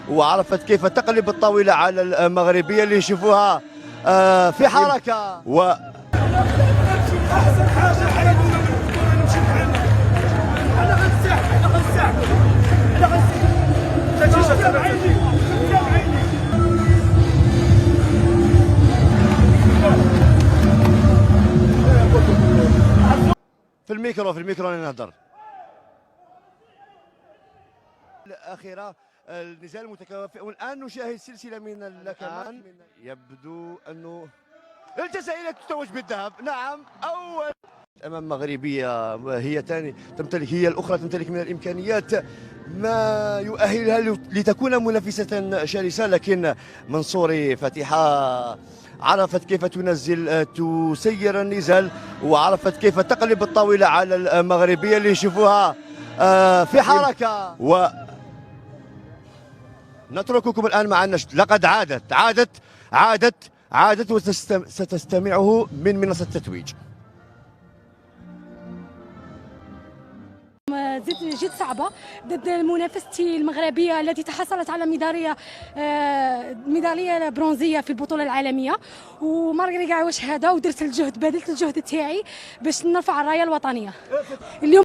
وعرفت كيف تقلب الطاولة على المغربية اللي نشوفوها في حركة احسن حاجه حيدونا من الكره نمشي بحالنا. انا غنسحب دجاجه عيني في الميكرو أنا نهضر. الأخيرة النزال المتكافئ، والآن نشاهد سلسلة من اللكمات. يبدو أنه الجزائر تتوج بالذهب. نعم، أول أمام مغربية هي ثاني تمتلك، هي الأخرى تمتلك من الإمكانيات ما يؤهلها لتكون منافسة شرسة، لكن منصوري فاتحة عرفت كيف تسير النزال، وعرفت كيف تقلب الطاولة على المغربية اللي نشوفوها في حركة. نترككم الآن مع النشد. لقد عادت وستستمعه من منصة التتويج. جد صعبة ضد منافستي المغربية التي تحصلت على ميدالية برونزية في البطولة العالمية، ومارغري كاع واش هذا، ودرت الجهد، بذلت الجهد تاعي باش نرفع الراية الوطنية اليوم.